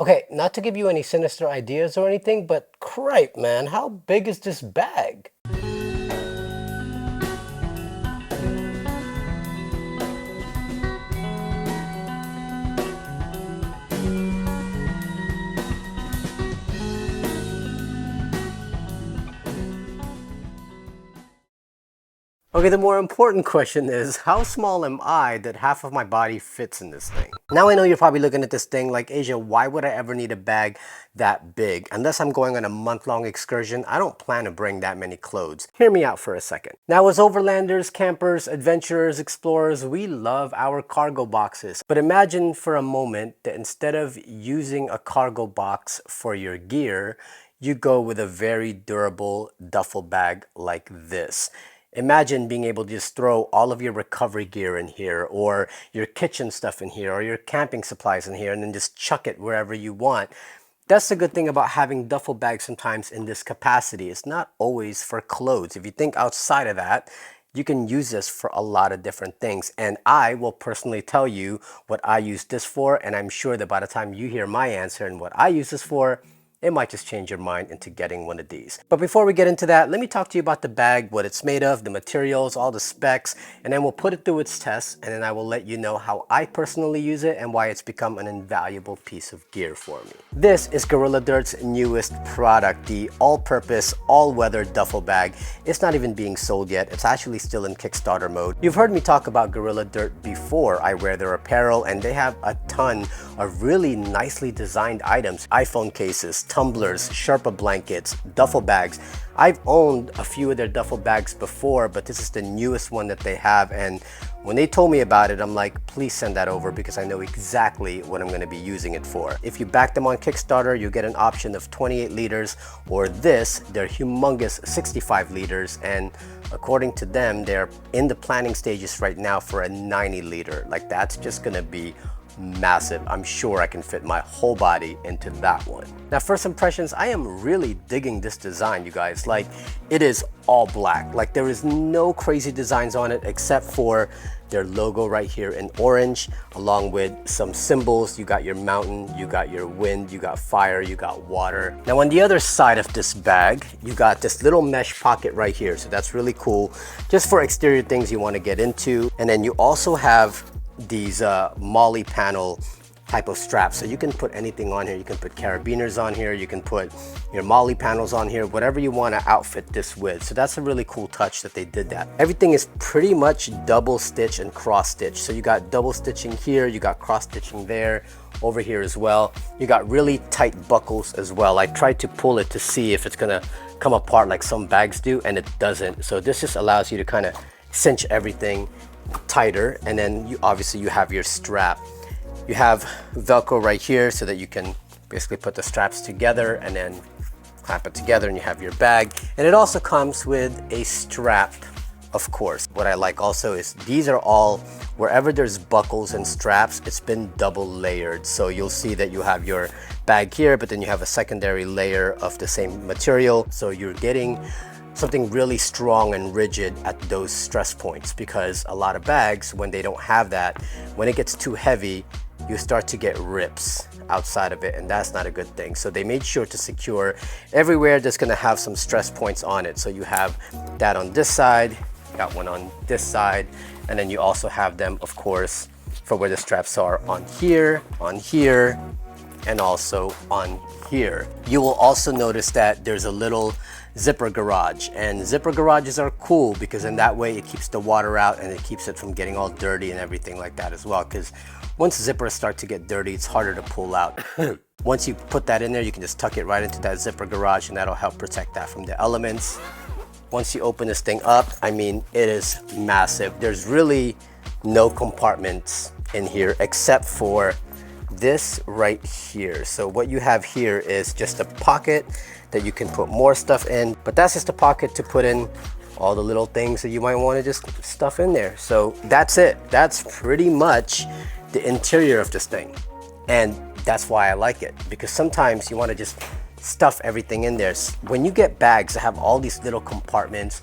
Okay, not to give you any sinister ideas or anything, but cripe, man, how big is this bag? Okay, the more important question is, how small am I that half of my body fits in this thing? Now I know you're probably looking at this thing like, Asia, why would I ever need a bag that big? Unless I'm going on a month-long excursion, I don't plan to bring that many clothes. Hear me out for a second. Now as overlanders, campers, adventurers, explorers, we love our cargo boxes. But imagine for a moment that instead of using a cargo box for your gear, you go with a very durable duffel bag like this. Imagine being able to just throw all of your recovery gear in here, or your kitchen stuff in here, or your camping supplies in here, and then just chuck it wherever you want. That's the good thing about having duffel bags sometimes in this capacity. It's not always for clothes. If you think outside of that, you can use this for a lot of different things. And I will personally tell you what I use this for, and I'm sure that by the time you hear my answer and what I use this for, it might just change your mind into getting one of these. But before we get into that, let me talk to you about the bag, what it's made of, the materials, all the specs, and then we'll put it through its tests, and then I will let you know how I personally use it and why it's become an invaluable piece of gear for me. This is Gorilla Dirt's newest product, the all-purpose, all-weather duffel bag. It's not even being sold yet. It's actually still in Kickstarter mode. You've heard me talk about Gorilla Dirt before. I wear their apparel, and they have a ton of really nicely designed items. iPhone cases, tumblers, Sherpa blankets, duffel bags. I've owned a few of their duffel bags before, but this is the newest one that they have, and when they told me about it, I'm like, please send that over because I know exactly what I'm going to be using it for. If you back them on Kickstarter, you get an option of 28 liters, or this, their humongous 65 liters, and according to them, they're in the planning stages right now for a 90 liter. Like, that's just going to be massive. I'm sure I can fit my whole body into that one. Now, first impressions, I am really digging this design, you guys. Like, it is all black. Like, there is no crazy designs on it except for their logo right here in orange, along with some symbols. You got your mountain, you got your wind, you got fire, you got water. Now, on the other side of this bag, you got this little mesh pocket right here. So that's really cool, just for exterior things you want to get into. And then you also have these molly panel type of straps, so you can put anything on here. You can put carabiners on here, you can put your molly panels on here, whatever you want to outfit this with. So that's a really cool touch that they did that. Everything is pretty much double stitch and cross stitch. So you got double stitching here, you got cross stitching there, over here as well. You got really tight buckles as well. I tried to pull it to see if it's gonna come apart like some bags do, and it doesn't. So this just allows you to kind of cinch everything tighter, and then you obviously you have your strap. You have Velcro right here so that you can basically put the straps together and then clamp it together, and you have your bag. And it also comes with a strap, of course. What I like also is these are all, wherever there's buckles and straps, it's been double layered. So you'll see that you have your bag here, but then you have a secondary layer of the same material. So you're getting something really strong and rigid at those stress points, because a lot of bags, when they don't have that, when it gets too heavy, you start to get rips outside of it, and that's not a good thing. So they made sure to secure everywhere that's going to have some stress points on it. So you have that on this side, got one on this side, and then you also have them, of course, for where the straps are on here, and also on here. You will also notice that there's a little zipper garage, and zipper garages are cool because in that way it keeps the water out and it keeps it from getting all dirty and everything like that as well, because once zippers start to get dirty, it's harder to pull out. Once you put that in there, you can just tuck it right into that zipper garage, and that'll help protect that from the elements. Once you open this thing up, I mean, it is massive. There's really no compartments in here except for this right here. So what you have here is just a pocket that you can put more stuff in, but that's just a pocket to put in all the little things that you might want to just stuff in there. So that's it. That's pretty much the interior of this thing. And that's why I like it, because sometimes you want to just stuff everything in there. When you get bags that have all these little compartments,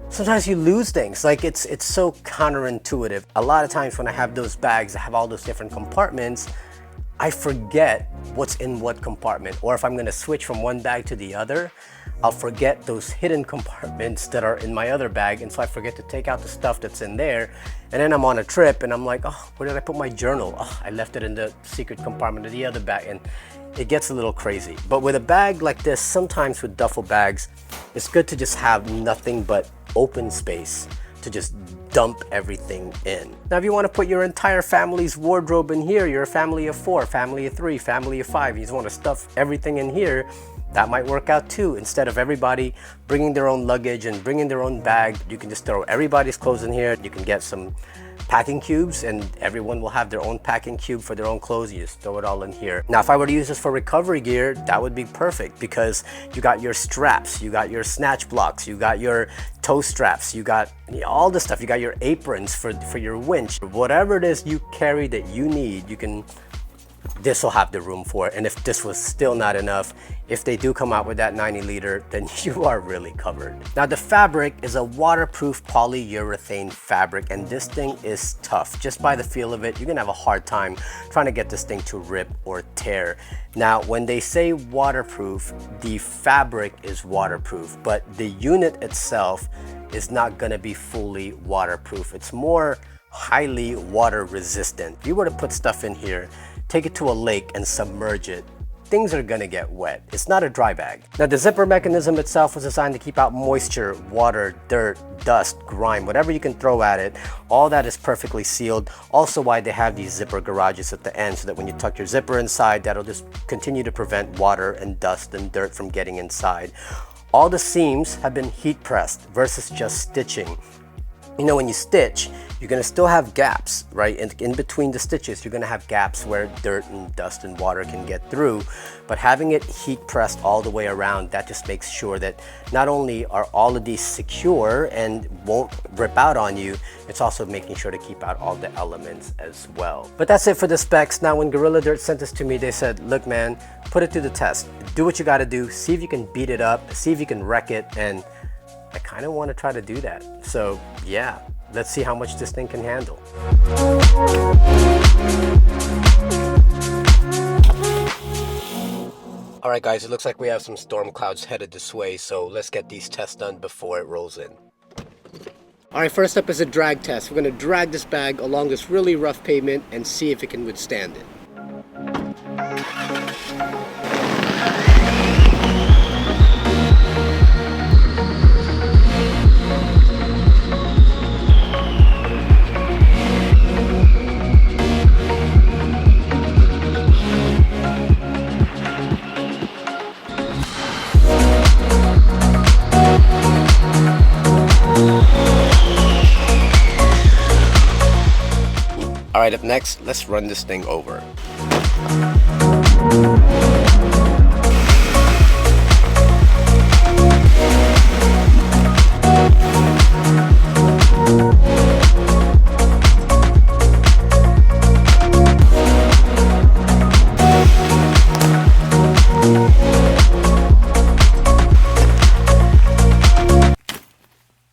sometimes you lose things. Like, it's so counterintuitive. A lot of times when I have those bags that have all those different compartments, I forget what's in what compartment, or if I'm gonna switch from one bag to the other, I'll forget those hidden compartments that are in my other bag, and so I forget to take out the stuff that's in there, and then I'm on a trip and I'm like, oh, where did I put my journal? Oh, I left it in the secret compartment of the other bag, and it gets a little crazy. But with a bag like this, sometimes with duffel bags, it's good to just have nothing but open space to just dump everything in. Now, if you want to put your entire family's wardrobe in here, you're a family of 4, family of 3, family of 5, you just want to stuff everything in here, that might work out too. Instead of everybody bringing their own luggage and bringing their own bag, you can just throw everybody's clothes in here. You can get some packing cubes and everyone will have their own packing cube for their own clothes. You just throw it all in here. Now, if I were to use this for recovery gear, that would be perfect because you got your straps, you got your snatch blocks, you got your toe straps, you got all the stuff, you got your aprons for your winch. Whatever it is you carry that you need, you can, this will have the room for it. And if this was still not enough, if they do come out with that 90 liter, then you are really covered. Now, the fabric is a waterproof polyurethane fabric, and this thing is tough. Just by the feel of it, you're gonna have a hard time trying to get this thing to rip or tear. Now, when they say waterproof, the fabric is waterproof, but the unit itself is not gonna be fully waterproof. It's more highly water resistant. If you were to put stuff in here, take it to a lake and submerge it, things are gonna get wet. It's not a dry bag. Now, the zipper mechanism itself was designed to keep out moisture, water, dirt, dust, grime, whatever you can throw at it. All that is perfectly sealed. Also why they have these zipper garages at the end, so that when you tuck your zipper inside, that'll just continue to prevent water and dust and dirt from getting inside. All the seams have been heat pressed versus just stitching. You know, when you stitch, you're gonna still have gaps, right? In between the stitches, you're gonna have gaps where dirt and dust and water can get through. But having it heat pressed all the way around, that just makes sure that not only are all of these secure and won't rip out on you, it's also making sure to keep out all the elements as well. But that's it for the specs. Now, when Gorilla Dirt sent this to me, they said, look, man, put it to the test. Do what you gotta do. See if you can beat it up. See if you can wreck it. And I kind of want to try to do that. So yeah, let's see how much this thing can handle. All right, guys, it looks like we have some storm clouds headed this way, so let's get these tests done before it rolls in. All right, first up is a drag test. We're gonna drag this bag along this really rough pavement and see if it can withstand it. All right, up next, let's run this thing over.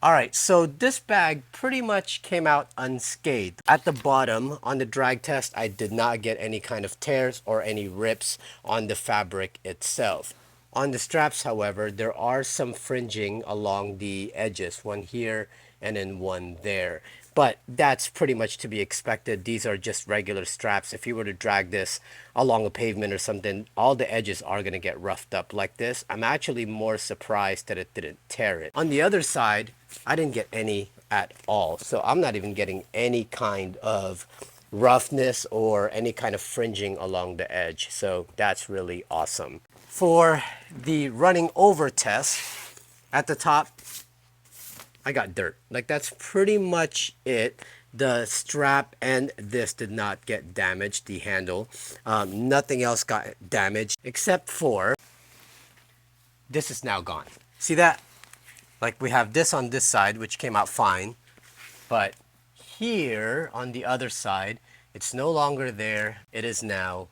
Alright, so this bag pretty much came out unscathed. At the bottom, on the drag test, I did not get any kind of tears or any rips on the fabric itself. On the straps, however, there are some fringing along the edges, one here and then one there. But that's pretty much to be expected. These are just regular straps. If you were to drag this along a pavement or something, all the edges are going to get roughed up like this. I'm actually more surprised that it didn't tear it. On the other side, I didn't get any at all. So I'm not even getting any kind of roughness or any kind of fringing along the edge. So that's really awesome. For the running over test, at the top, I got dirt. Like, that's pretty much it. The strap and this did not get damaged, the handle. Nothing else got damaged except for this is now gone. See that? Like, we have this on this side, which came out fine. But here on the other side, it's no longer there. It is now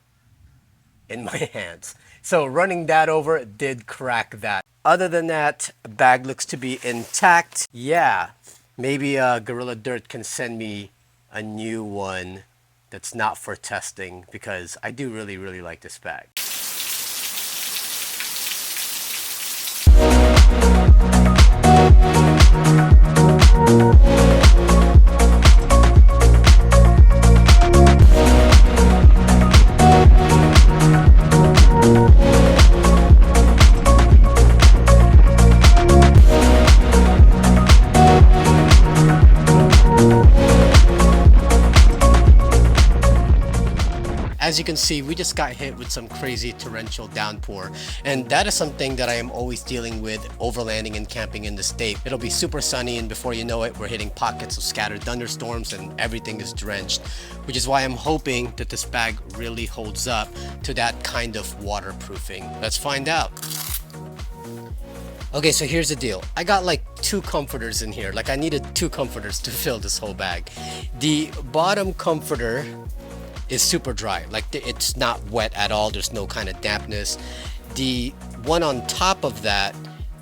in my hands. So running that over did crack that. Other than that, bag looks to be intact. Yeah, maybe Gorilla Dirt can send me a new one that's not for testing, because I do really, really like this bag. As you can see, we just got hit with some crazy torrential downpour, and that is something that I am always dealing with overlanding and camping in the state. It'll be super sunny, and before you know it, we're hitting pockets of scattered thunderstorms and everything is drenched, which is why I'm hoping that this bag really holds up to that kind of waterproofing. Let's find out. Okay, so here's the deal. I got like 2 comforters in here. Like, I needed 2 comforters to fill this whole bag. The bottom comforter is super dry, like it's not wet at all, there's no kind of dampness. The one on top of that,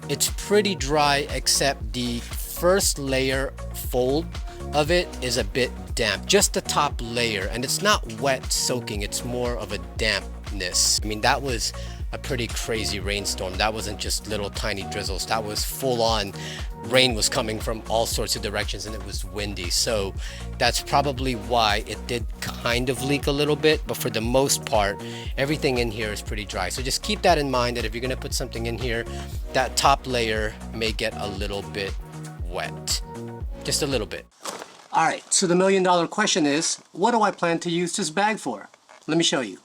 it's pretty dry, except the first layer fold of it is a bit damp, just the top layer, and it's not wet soaking, it's more of a dampness. I mean, that was a pretty crazy rainstorm. That wasn't just little tiny drizzles, that was full on rain, was coming from all sorts of directions, and it was windy. So that's probably why it did kind of leak a little bit, but for the most part, everything in here is pretty dry. So just keep that in mind, that if you're gonna put something in here, that top layer may get a little bit wet, just a little bit. All right, so the $1,000,000 question is, what do I plan to use this bag for? Let me show you.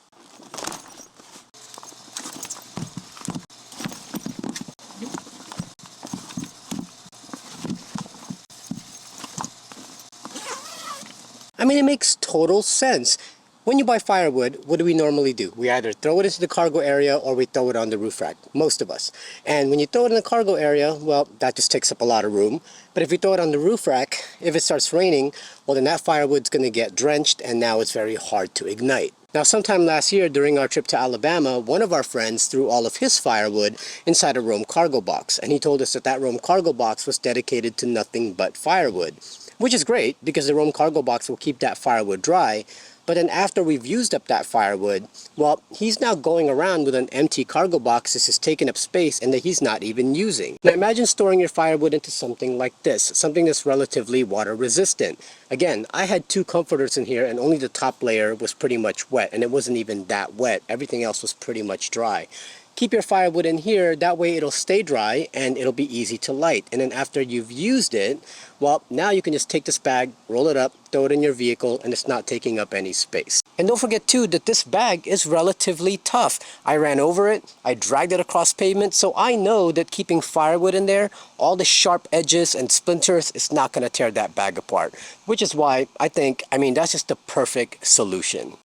I mean, it makes total sense. When you buy firewood, what do we normally do? We either throw it into the cargo area or we throw it on the roof rack, most of us. And when you throw it in the cargo area, well, that just takes up a lot of room. But if you throw it on the roof rack, if it starts raining, well, then that firewood's gonna get drenched, and now it's very hard to ignite. Now, sometime last year during our trip to Alabama, one of our friends threw all of his firewood inside a Rome cargo box, and he told us that that Rome cargo box was dedicated to nothing but firewood. Which is great, because the Rome cargo box will keep that firewood dry. But then after we've used up that firewood, well, he's now going around with an empty cargo box that is taking up space and that he's not even using. Now imagine storing your firewood into something like this, something that's relatively water resistant. Again, I had 2 comforters in here, and only the top layer was pretty much wet, and it wasn't even that wet. Everything else was pretty much dry. Keep your firewood in here, that way it'll stay dry and it'll be easy to light. And then after you've used it, well, now you can just take this bag, roll it up, throw it in your vehicle, and it's not taking up any space. And don't forget too that this bag is relatively tough. I ran over it, I dragged it across pavement, so I know that keeping firewood in there, all the sharp edges and splinters, is not going to tear that bag apart. Which is why I think, I mean, that's just the perfect solution.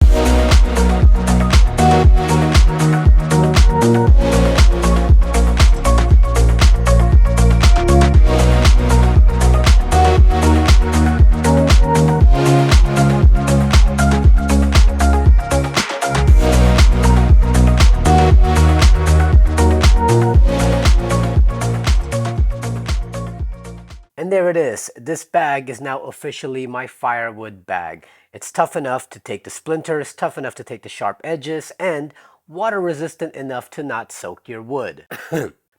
And there it is. This bag is now officially my firewood bag. It's tough enough to take the splinters, tough enough to take the sharp edges, and water resistant enough to not soak your wood.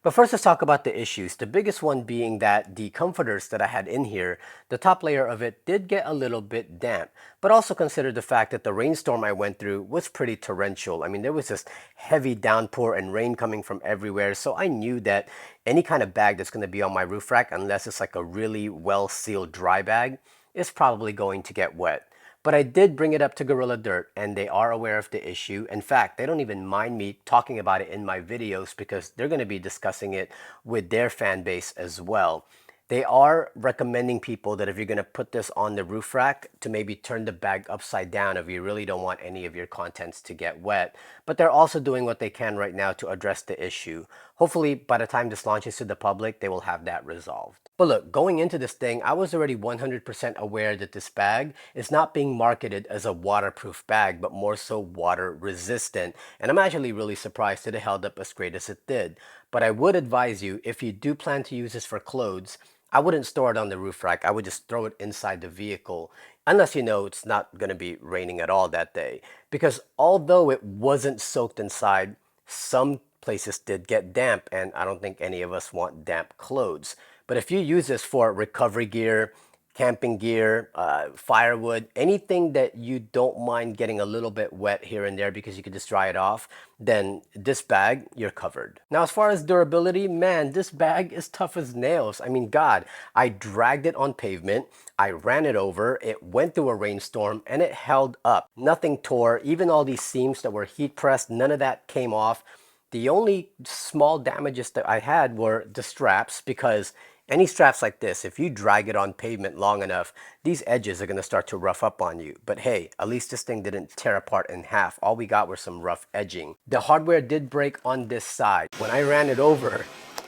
But first, let's talk about the issues. The biggest one being that the comforters that I had in here, the top layer of it did get a little bit damp. But also consider the fact that the rainstorm I went through was pretty torrential. I mean, there was this heavy downpour and rain coming from everywhere. So I knew that any kind of bag that's going to be on my roof rack, unless it's like a really well-sealed dry bag, is probably going to get wet. But I did bring it up to Gorilla Dirt, and they are aware of the issue. In fact, they don't even mind me talking about it in my videos, because they're going to be discussing it with their fan base as well. They are recommending people that if you're going to put this on the roof rack, to maybe turn the bag upside down if you really don't want any of your contents to get wet. But they're also doing what they can right now to address the issue. Hopefully, by the time this launches to the public, they will have that resolved. But look, going into this thing, I was already 100% aware that this bag is not being marketed as a waterproof bag, but more so water resistant. And I'm actually really surprised that it held up as great as it did. But I would advise you, if you do plan to use this for clothes, I wouldn't store it on the roof rack. I would just throw it inside the vehicle, unless you know it's not going to be raining at all that day. Because although it wasn't soaked inside, some places did get damp, and I don't think any of us want damp clothes. But if you use this for recovery gear, camping gear, firewood, anything that you don't mind getting a little bit wet here and there because you can just dry it off, then this bag, you're covered. Now, as far as durability, man, this bag is tough as nails. I mean, God, I dragged it on pavement, I ran it over, it went through a rainstorm, and it held up. Nothing tore, even all these seams that were heat pressed, none of that came off. The only small damages that I had were the straps, because any straps like this, if you drag it on pavement long enough, these edges are going to start to rough up on you. But hey, at least this thing didn't tear apart in half. All we got were some rough edging. The hardware did break on this side. When I ran it over,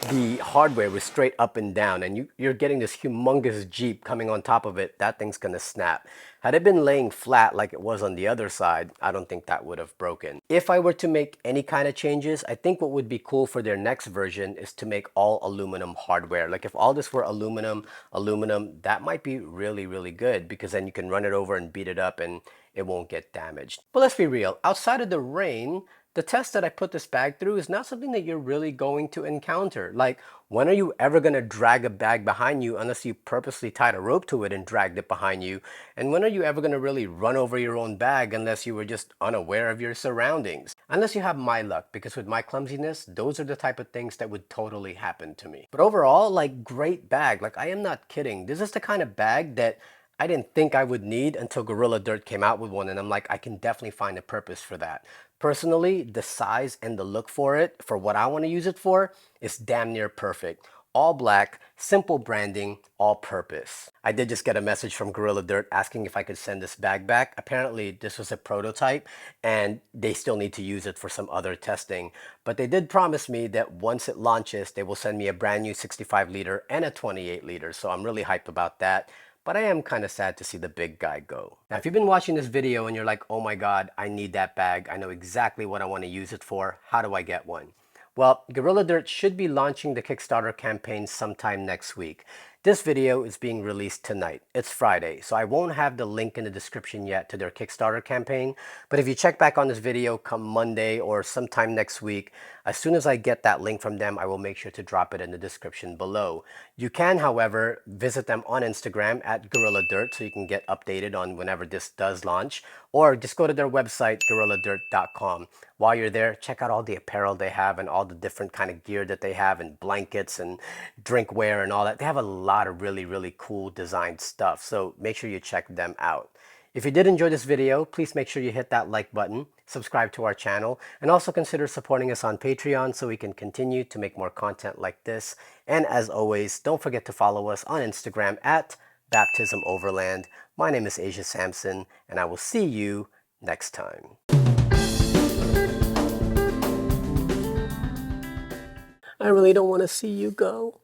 the hardware was straight up and down, and you're getting this humongous Jeep coming on top of it. That thing's gonna snap. Had it been laying flat like it was on the other side, I don't think that would have broken. If I were to make any kind of changes, I think what would be cool for their next version is to make all aluminum hardware. Like if all this were aluminum, that might be really, really good, because then you can run it over and beat it up and it won't get damaged. But let's be real, outside of the rain, the test that I put this bag through is not something that you're really going to encounter. Like, when are you ever going to drag a bag behind you unless you purposely tied a rope to it and dragged it behind you? And when are you ever going to really run over your own bag unless you were just unaware of your surroundings? Unless you have my luck, because with my clumsiness, those are the type of things that would totally happen to me. But overall, like, great bag. Like, I am not kidding. This is the kind of bag that I didn't think I would need until Gorilla Dirt came out with one, and I'm like, I can definitely find a purpose for that. Personally, the size and the look for it, for what I want to use it for, is damn near perfect. All black, simple branding, all purpose. I did just get a message from Gorilla Dirt asking if I could send this bag back. Apparently this was a prototype and they still need to use it for some other testing. But they did promise me that once it launches, they will send me a brand new 65 liter and a 28 liter. So I'm really hyped about that. But I am kind of sad to see the big guy go. Now, if you've been watching this video and you're like, oh my God, I need that bag. I know exactly what I want to use it for. How do I get one? Well, Gorilla Dirt should be launching the Kickstarter campaign sometime next week. This video is being released tonight. It's Friday, so I won't have the link in the description yet to their Kickstarter campaign. But if you check back on this video come Monday or sometime next week, as soon as I get that link from them, I will make sure to drop it in the description below. You can, however, visit them on Instagram at Gorilla Dirt so you can get updated on whenever this does launch, or just go to their website, gorilladirt.com. While you're there, check out all the apparel they have and all the different kind of gear that they have, and blankets and drinkware and all that. They have a lot of really, really cool designed stuff, so make sure you check them out. If you did enjoy this video, please make sure you hit that like button, subscribe to our channel, and also consider supporting us on Patreon so we can continue to make more content like this. And as always, don't forget to follow us on Instagram at Baptism Overland. My name is Asia Sampson, and I will see you next time. I really don't want to see you go.